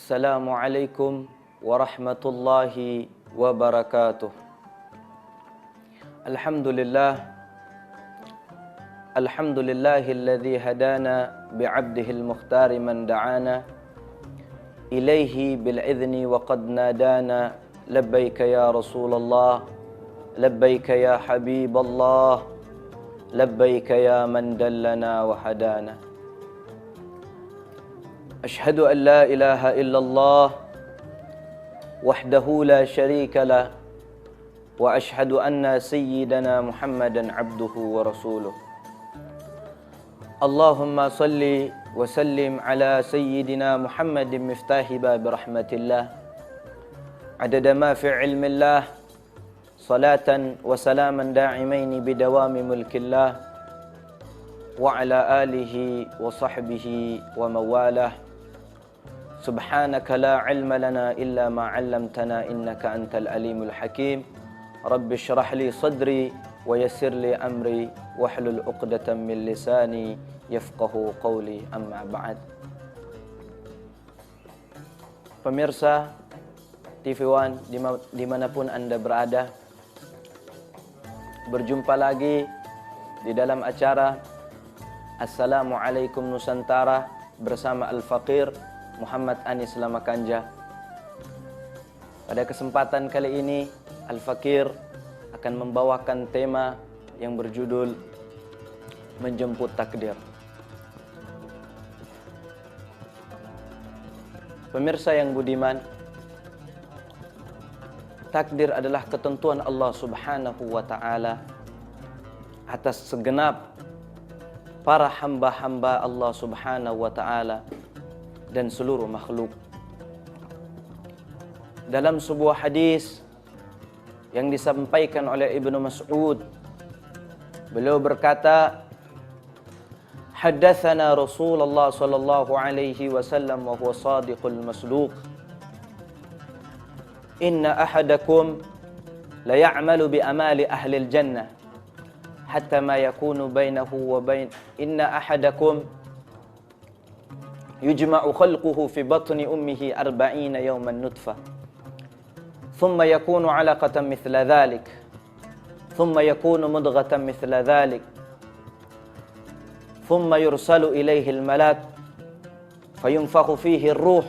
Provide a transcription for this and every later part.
Assalamualaikum warahmatullahi wabarakatuh. Alhamdulillahilladzi hadana bi'abdihil mukhtari man da'ana ilaihi bil'idhni wa qad nadana labbaika ya Rasulullah labbaika ya Habiballah labbaika ya man dallana wa hadana. Ashhadu an la ilaha illallah wahdahu la syarika lah wa ashhadu anna sayyidana Muhammadan abduhu wa rasuluh. Allahumma salli wa sallim ala sayyidina Muhammadin miftahi bab rahmatillah adada ma fi ilmillah salatan wa salaman da'imaini bidawami mulkillah wa ala alihi wa sahbihi wa mawalah. Subhanaka la ilma lana illa ma 'allamtana innaka antal alimul hakim. Rabbi shrah li sadri wa yassir li amri wahlul 'uqdatam min lisani yafqahu qawli, amma ba'd. Pemirsa TV One dimanapun Anda berada, berjumpa lagi di dalam acara Assalamualaikum Nusantara bersama Al-Faqir Muhammad Anis Lamakanja. Pada kesempatan kali ini Al-Faqir akan membawakan tema yang berjudul Menjemput Takdir. Pemirsa yang budiman, takdir adalah ketentuan Allah Subhanahu wa ta'ala atas segenap para hamba-hamba Allah Subhanahu wa ta'ala dan seluruh makhluk. Dalam sebuah hadis yang disampaikan oleh Ibnu Mas'ud, beliau berkata, haddatsana Rasulullah sallallahu alaihi wasallam wa huwa shadiqul masduq, inna ahadakum la ya'malu bi amali ahli al-jannah hatta ma yakunu bainahu wa bain inna ahadakum yujma'u khalquhu fi batni ummihi 40 yawman nutfah thumma yakunu 'alaqatan mithla dhalik thumma yakunu mudghatan mithla dhalik thumma yursalu ilayhi al-malak fayunfakhu fihi ar-ruh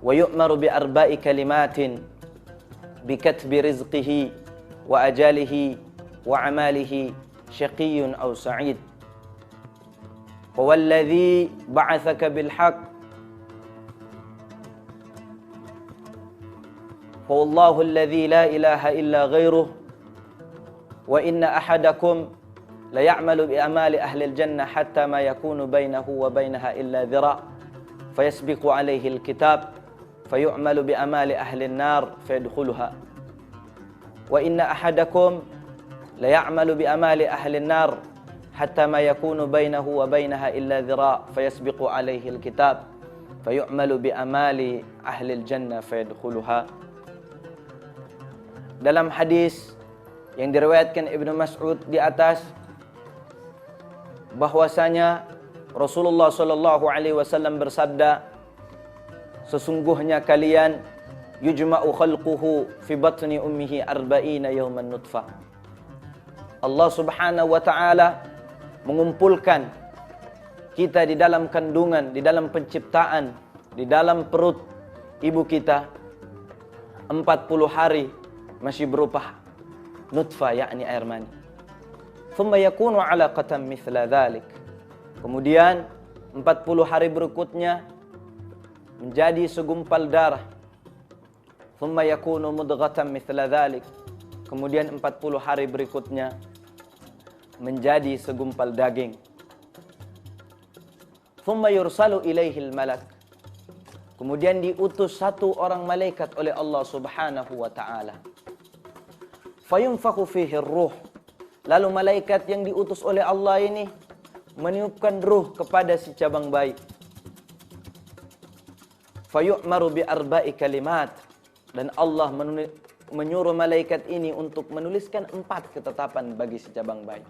wa yu'maru bi arba'i kalimatin bi katbi rizqihi wa ajalihi wa 'amalihi syaqiyyun aw sa'id. Walladzi ba'atsaka bil haqq wallahu alladzi la ilaha illa ghairuh wa inna ahadakum la ya'malu bi amali ahli al-jannah hatta ma yakunu bainahu wa bainaha illa dhira' fayasbiqu alayhi al-kitab fayu'malu bi amali ahli an-nar fayadkhuluha wa inna ahadakum la ya'malu bi amali ahli an-nar hatta ma yakunu bainahu wa bainaha illa dhira' fayasbiqu alayhi al-kitab fayu'malu bi amali ahli al-jannah fayadkhuluha. Dalam hadis yang diriwayatkan Ibnu Mas'ud di atas, bahwasanya Rasulullah sallallahu alaihi wasallam bersabda, sesungguhnya kalian yujma'u khalquhu fi batni ummihi 40 yawman nutfah. Allah Subhanahu wa ta'ala mengumpulkan kita di dalam kandungan, di dalam penciptaan, di dalam perut ibu kita 40 hari masih berupa nutfah, yakni air mani. Thumma yakunu 'alaqatan mithla dhalik. Kemudian 40 hari berikutnya menjadi segumpal darah. Thumma yakunu mudghatan mithla dhalik. Kemudian 40 hari berikutnya menjadi segumpal daging. Thumma yursalu ilaihi al-malak. Kemudian diutus satu orang malaikat oleh Allah Subhanahu wa ta'ala. Fayunfakhu fihi ar-ruh. Lalu malaikat yang diutus oleh Allah ini meniupkan ruh kepada si cabang bayi. Fayu'maru bi arba'i kalimat. Dan Allah menyuruh malaikat ini untuk menuliskan 4 ketetapan bagi si cabang bayi.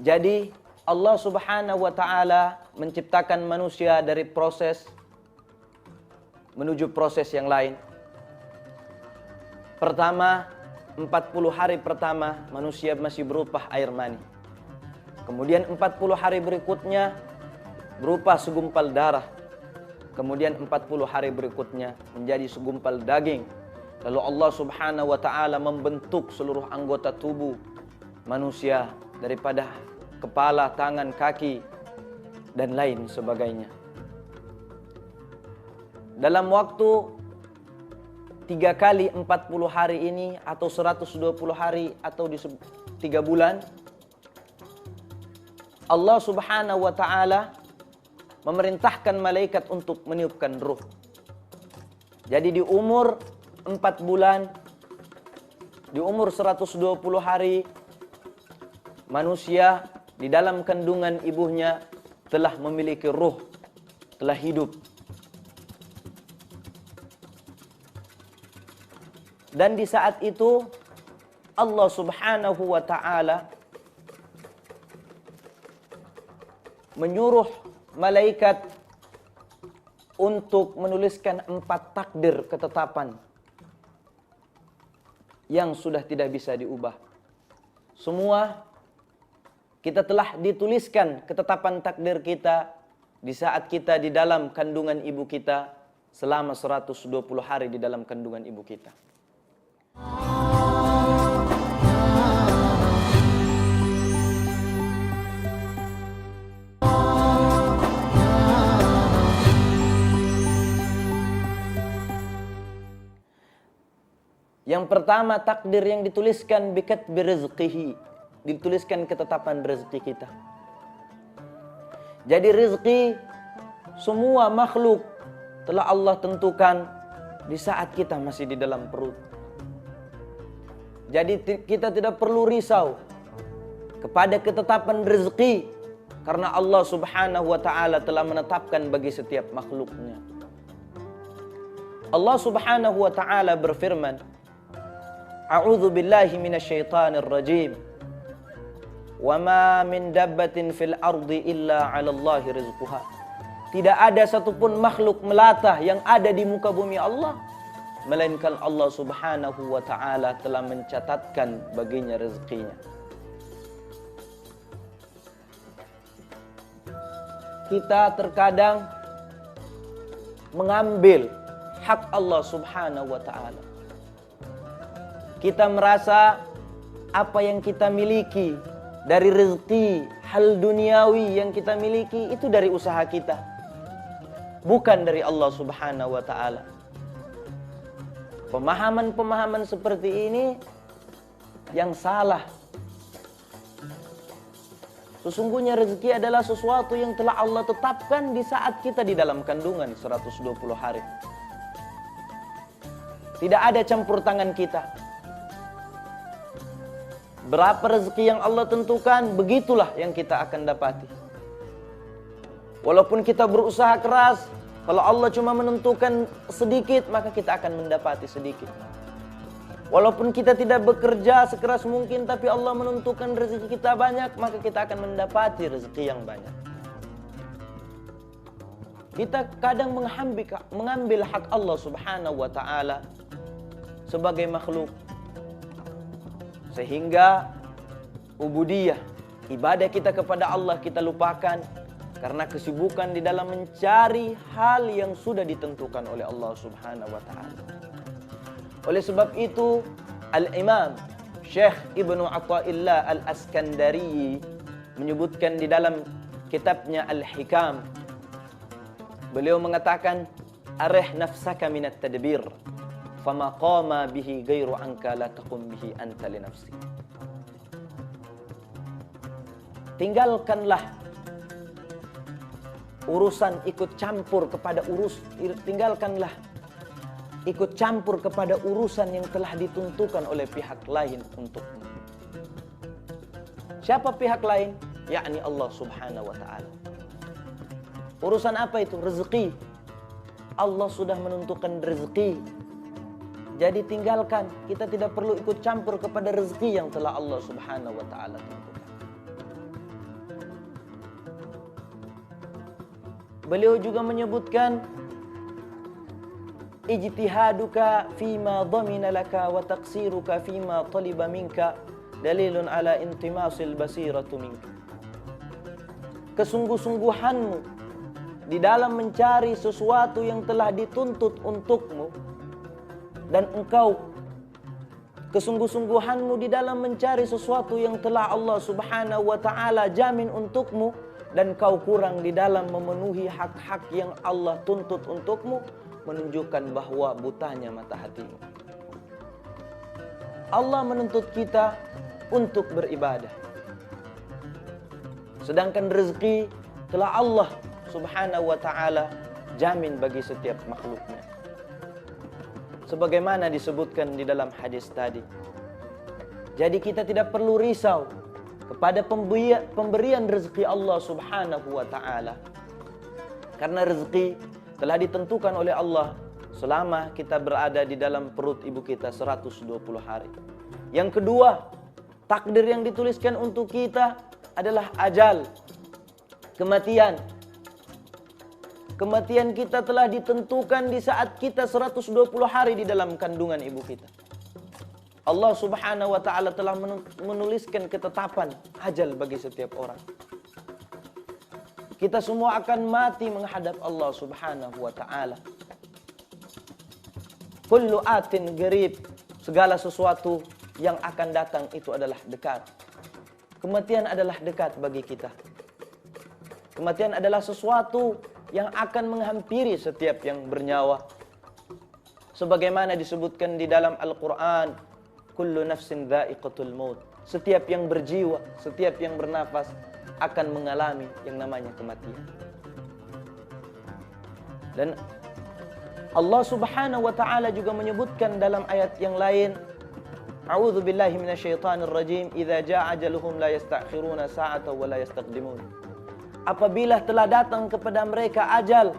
Jadi Allah Subhanahu wa ta'ala menciptakan manusia dari proses menuju proses yang lain. Pertama, 40 hari pertama manusia masih berupa air mani. Kemudian 40 hari berikutnya berupa segumpal darah. Kemudian 40 hari berikutnya menjadi segumpal daging. Lalu Allah Subhanahu wa taala membentuk seluruh anggota tubuh manusia daripada kepala, tangan, kaki dan lain sebagainya. Dalam waktu 3 kali 40 hari ini atau 120 hari atau di 3 bulan, Allah Subhanahu wa taala memerintahkan malaikat untuk meniupkan ruh. Jadi di umur 4 bulan, di umur 120 hari, manusia di dalam kandungan ibunya telah memiliki ruh, telah hidup. Dan di saat itu Allah Subhanahu wa taala menyuruh malaikat untuk menuliskan 4 takdir ketetapan yang sudah tidak bisa diubah. Semua kita telah dituliskan ketetapan takdir kita di saat kita di dalam kandungan ibu kita selama 120 hari di dalam kandungan ibu kita. Yang pertama, takdir yang dituliskan bikatbi rizqihi, dituliskan ketetapan rezeki kita. Jadi rezeki semua makhluk telah Allah tentukan di saat kita masih di dalam perut. Jadi kita tidak perlu risau kepada ketetapan rezeki karena Allah Subhanahu wa taala telah menetapkan bagi setiap makhluknya. Allah Subhanahu wa taala berfirman, A'udzu billahi minasyaitonir rajim. Wa ma min dabbatin fil ardi illa 'alallahi rizquha. Tidak ada satupun makhluk melata yang ada di muka bumi Allah melainkan Allah Subhanahu wa taala telah mencatatkan baginya rezekinya. Kita terkadang mengambil hak Allah Subhanahu wa taala. Kita merasa apa yang kita miliki dari rezeki hal duniawi yang kita miliki itu dari usaha kita, bukan dari Allah Subhanahu wa taala. Pemahaman-pemahaman seperti ini yang salah. Sesungguhnya rezeki adalah sesuatu yang telah Allah tetapkan di saat kita di dalam kandungan 120 hari. Tidak ada campur tangan kita. Berapa rezeki yang Allah tentukan, begitulah yang kita akan dapati. Walaupun kita berusaha keras, kalau Allah cuma menentukan sedikit, maka kita akan mendapati sedikit. Walaupun kita tidak bekerja sekeras mungkin, tapi Allah menentukan rezeki kita banyak, maka kita akan mendapati rezeki yang banyak. Kita kadang mengambil hak Allah Subhanahu wa taala sebagai makhluk. Sehingga ubudiyah, ibadah kita kepada Allah kita lupakan karena kesibukan di dalam mencari hal yang sudah ditentukan oleh Allah Subhanahu wa taala. Oleh sebab itu, Al-Imam Syekh Ibnu Athaillah Al-Askandari menyebutkan di dalam kitabnya Al-Hikam, beliau mengatakan, "Arih nafsaka minat tadbir, fama qama bihi ghairu anka la taqum bihi anta li nafsi." Tinggalkanlah urusan ikut campur kepada tinggalkanlah ikut campur kepada urusan yang telah ditentukan oleh pihak lain untukmu. Siapa pihak lain? Yakni Allah Subhanahu wa taala. Urusan apa itu? Rezeki. Allah sudah menentukan rezeki. Jadi tinggalkan, kita tidak perlu ikut campur kepada rezeki yang telah Allah Subhanahu wa taala tentukan. Beliau juga menyebutkan ijtihaduka fima dhamina laka wa taqsiruka fima taliba minka dalilun ala intimasil basiratu minka. Kesungguh-sungguhanmu di dalam mencari sesuatu yang telah dituntut untukmu, dan engkau kesungguh-sungguhanmu di dalam mencari sesuatu yang telah Allah Subhanahu wa ta'ala jamin untukmu, dan kau kurang di dalam memenuhi hak-hak yang Allah tuntut untukmu, menunjukkan bahwa butanya mata hatimu. Allah menuntut kita untuk beribadah, sedangkan rezeki telah Allah Subhanahu wa ta'ala jamin bagi setiap makhluknya. Sebagaimana disebutkan di dalam hadis tadi. Jadi kita tidak perlu risau kepada pemberian rezeki Allah Subhanahu wa ta'ala, karena rezeki telah ditentukan oleh Allah selama kita berada di dalam perut ibu kita 120 hari. Yang kedua, takdir yang dituliskan untuk kita adalah ajal, kematian. Kematian kita telah ditentukan di saat kita 120 hari di dalam kandungan ibu kita. Allah Subhanahu wa ta'ala telah menuliskan ketetapan ajal bagi setiap orang. Kita semua akan mati menghadap Allah Subhanahu wa ta'ala. Kullu atin qarib, segala sesuatu yang akan datang itu adalah dekat. Kematian adalah dekat bagi kita. Kematian adalah sesuatu yang akan menghampiri setiap yang bernyawa. Sebagaimana disebutkan di dalam Al-Quran, kullu nafsin dha'iqatul maut. Setiap yang berjiwa, setiap yang bernafas akan mengalami yang namanya kematian. Dan Allah Subhanahu wa ta'ala juga menyebutkan dalam ayat yang lain, a'udzu billahi minasyaitonir rajim, idza jaa ajaluhum la yasta'khiruna sa'atan wa la yastaqdimun. Apabila telah datang kepada mereka ajal,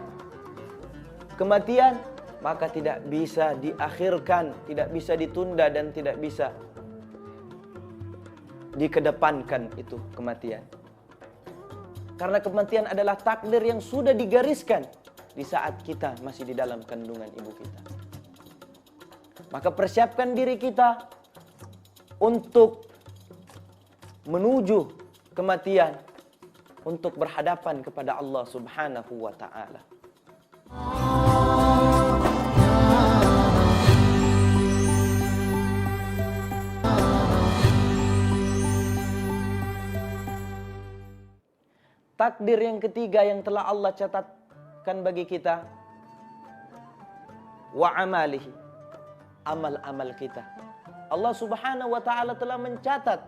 kematian, maka tidak bisa diakhirkan, tidak bisa ditunda, dan tidak bisa dikedepankan itu kematian. Karena kematian adalah takdir yang sudah digariskan di saat kita masih di dalam kandungan ibu kita. Maka persiapkan diri kita untuk menuju kematian, untuk berhadapan kepada Allah Subhanahu wa ta'ala. Takdir yang ketiga yang telah Allah catatkan bagi kita, wa amalihi, amal-amal kita. Allah Subhanahu wa ta'ala telah mencatat,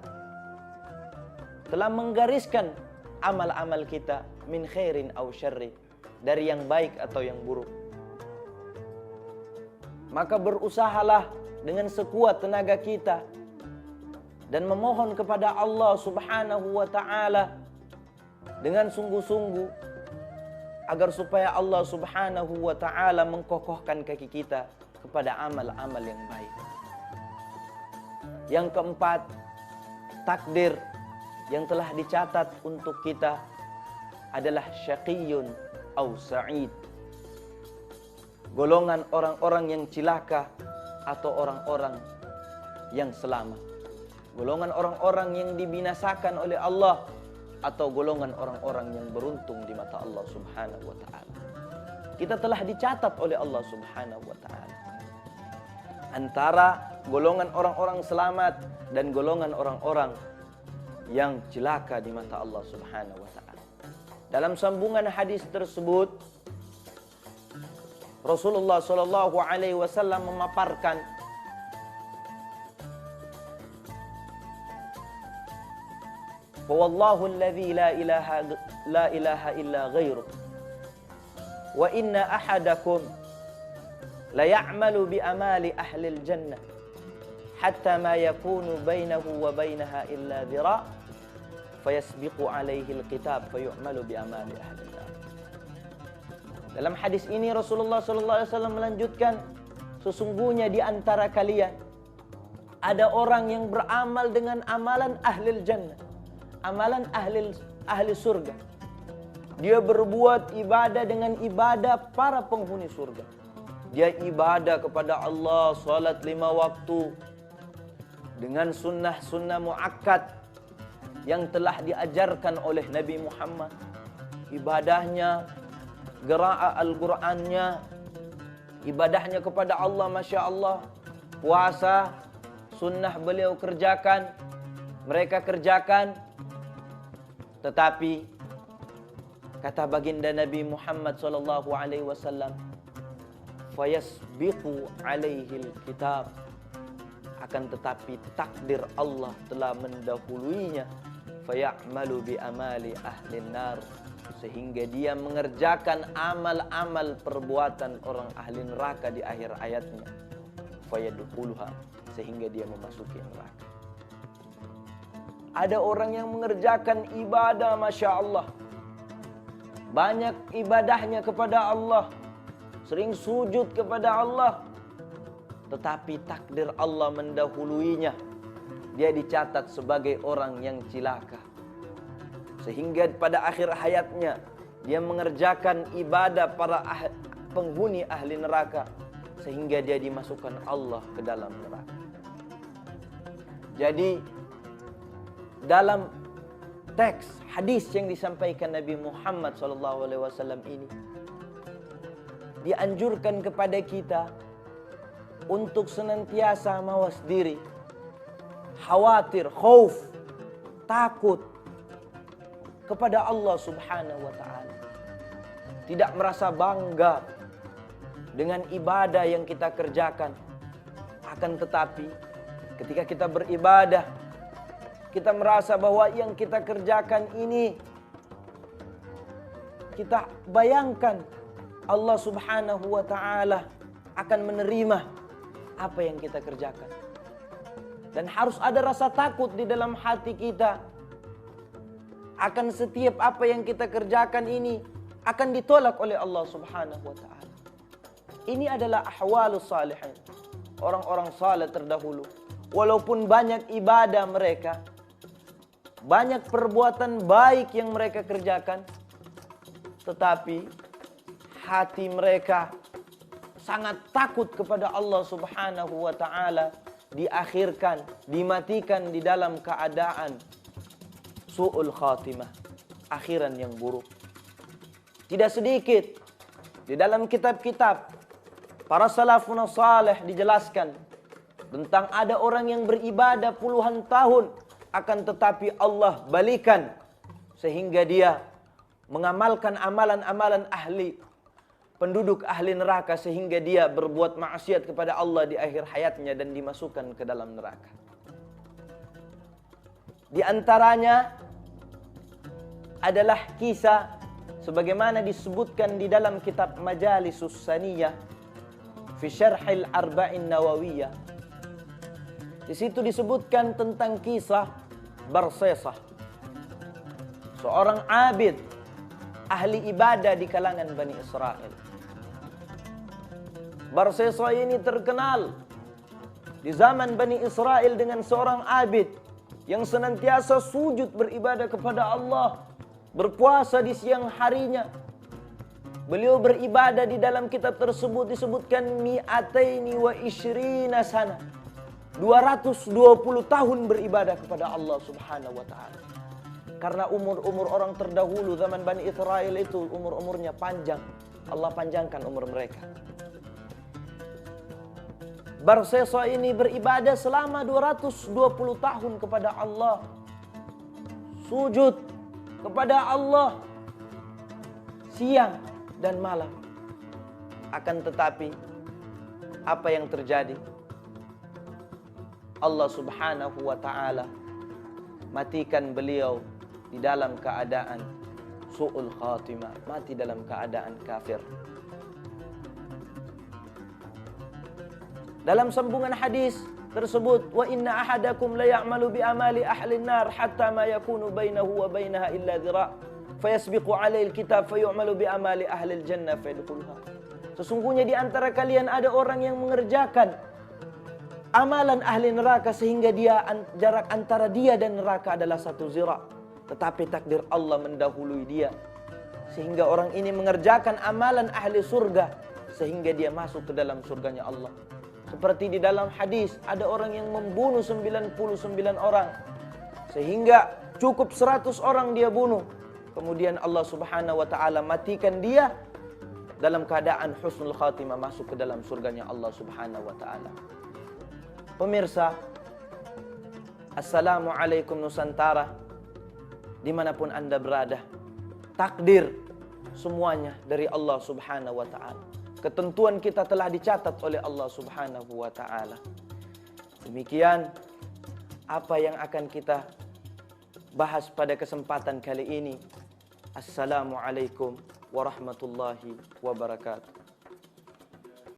telah menggariskan amal-amal kita, min khairin aw syarri, dari yang baik atau yang buruk. Maka berusahalah dengan sekuat tenaga kita dan memohon kepada Allah Subhanahu wa ta'ala dengan sungguh-sungguh agar supaya Allah Subhanahu wa ta'ala mengkokohkan kaki kita kepada amal-amal yang baik. Yang keempat, takdir yang telah dicatat untuk kita adalah syaqiyun aw sa'id. Golongan orang-orang yang cilaka atau orang-orang yang selamat. Golongan orang-orang yang dibinasakan oleh Allah atau golongan orang-orang yang beruntung di mata Allah Subhanahu wa ta'ala. Kita telah dicatat oleh Allah Subhanahu wa ta'ala antara golongan orang-orang selamat dan golongan orang-orang yang celaka di mata Allah Subhanahu wa ta'ala. Dalam sambungan hadis tersebut, Rasulullah sallallahu alaihi wasallam memaparkan wallahu alladzi la ilaha illa ghairuh wa inna ahadakum la ya'malu bi amali ahli al-jannah hatta ma yakunu bainahu wa bainaha illa dhira' fayasbiqu alaihi al-kitab fayu'malu bi amali ahli an-nar. Dalam hadis ini Rasulullah sallallahu alaihi wasallam melanjutkan, sesungguhnya di antara kalian ada orang yang beramal dengan amalan ahli jannah, amalan ahli surga. Dia berbuat ibadah dengan ibadah para penghuni surga. dia ibadah kepada Allah, salat 5 waktu dengan sunnah-sunnah muakkad yang telah diajarkan oleh Nabi Muhammad. Ibadahnya, qiraah Al-Qur'annya, ibadahnya kepada Allah, Masya Allah. Puasa, sunnah beliau kerjakan, mereka kerjakan. Tetapi kata baginda Nabi Muhammad SAW, fayasbiqu alaihil kitab, akan tetapi takdir Allah telah mendahuluinya, fayamalu bi amali ahlin nar, sehingga dia mengerjakan amal-amal perbuatan orang ahli neraka di akhir ayatnya, fayadkhuluha, sehingga dia memasuki neraka. Ada orang yang mengerjakan ibadah, Masya Allah, banyak ibadahnya kepada Allah, sering sujud kepada Allah, tetapi takdir Allah mendahuluinya. Dia dicatat sebagai orang yang cilaka, sehingga pada akhir hayatnya dia mengerjakan ibadah para penghuni ahli neraka, sehingga dia dimasukkan Allah ke dalam neraka. Jadi dalam teks hadis yang disampaikan Nabi Muhammad SAW ini, dianjurkan kepada kita untuk senantiasa mawas diri, khawatir, khauf, takut kepada Allah Subhanahu wa ta'ala. Tidak merasa bangga dengan ibadah yang kita kerjakan. Akan tetapi ketika kita beribadah, kita merasa bahwa yang kita kerjakan ini, kita bayangkan Allah Subhanahu wa ta'ala akan menerima apa yang kita kerjakan. Dan harus ada rasa takut di dalam hati kita akan setiap apa yang kita kerjakan ini akan ditolak oleh Allah Subhanahu wa ta'ala. Ini adalah ahwalus salihin, orang-orang saleh terdahulu. Walaupun banyak ibadah mereka, banyak perbuatan baik yang mereka kerjakan, tetapi hati mereka sangat takut kepada Allah Subhanahu wa ta'ala, diakhirkan, dimatikan di dalam keadaan su'ul khatimah, akhiran yang buruk. Tidak sedikit di dalam kitab-kitab para salafun salih dijelaskan tentang ada orang yang beribadah puluhan tahun, akan tetapi Allah balikan sehingga dia mengamalkan amalan-amalan penduduk ahli neraka, sehingga dia berbuat maksiat kepada Allah di akhir hayatnya dan dimasukkan ke dalam neraka. Di antaranya adalah kisah sebagaimana disebutkan di dalam kitab Majalisus Saniyah fi Syarhil Arba'in Nawawiyah. Di situ disebutkan tentang kisah Barsesah, seorang abid ahli ibadah di kalangan Bani Israel. Barsesah ini terkenal di zaman Bani Israel dengan seorang abid yang senantiasa sujud beribadah kepada Allah, berpuasa di siang harinya. Beliau beribadah di dalam kitab tersebut disebutkan mi'ataini wa ishrina sana, 220 tahun beribadah kepada Allah Subhanahu wa ta'ala. Karena umur-umur orang terdahulu zaman Bani Israel itu umur-umurnya panjang, Allah panjangkan umur mereka. Barsesah ini beribadah selama 220 tahun kepada Allah, sujud kepada Allah siang dan malam. Akan tetapi apa yang terjadi? Allah Subhanahu wa ta'ala matikan beliau di dalam keadaan su'ul khatimah, mati dalam keadaan kafir. Dalam sambungan hadis tersebut, wa inna ahadakum la ya'malu bi amali ahli an-nar hatta ma yakunu bainahu wa bainaha illa dhira' fayasbiqu 'alaihi al-kitab fayu'malu bi amali ahli al-jannah fayadkhuluha. Sesungguhnya di antara kalian ada orang yang mengerjakan amalan ahli neraka sehingga jarak antara dia dan neraka adalah 1 zira', tetapi takdir Allah mendahului dia sehingga orang ini mengerjakan amalan ahli surga sehingga dia masuk ke dalam surganya Allah. Seperti di dalam hadis, ada orang yang membunuh 99 orang, sehingga cukup 100 orang dia bunuh. Kemudian Allah Subhanahu wa taala matikan dia dalam keadaan husnul khatimah, masuk ke dalam surganya Allah Subhanahu wa taala. Pemirsa, Assalamualaikum Nusantara, dimanapun Anda berada. Takdir semuanya dari Allah Subhanahu wa ta'ala. Ketentuan kita telah dicatat oleh Allah Subhanahu wa ta'ala. Demikian apa yang akan kita bahas pada kesempatan kali ini. Assalamualaikum warahmatullahi wabarakatuh.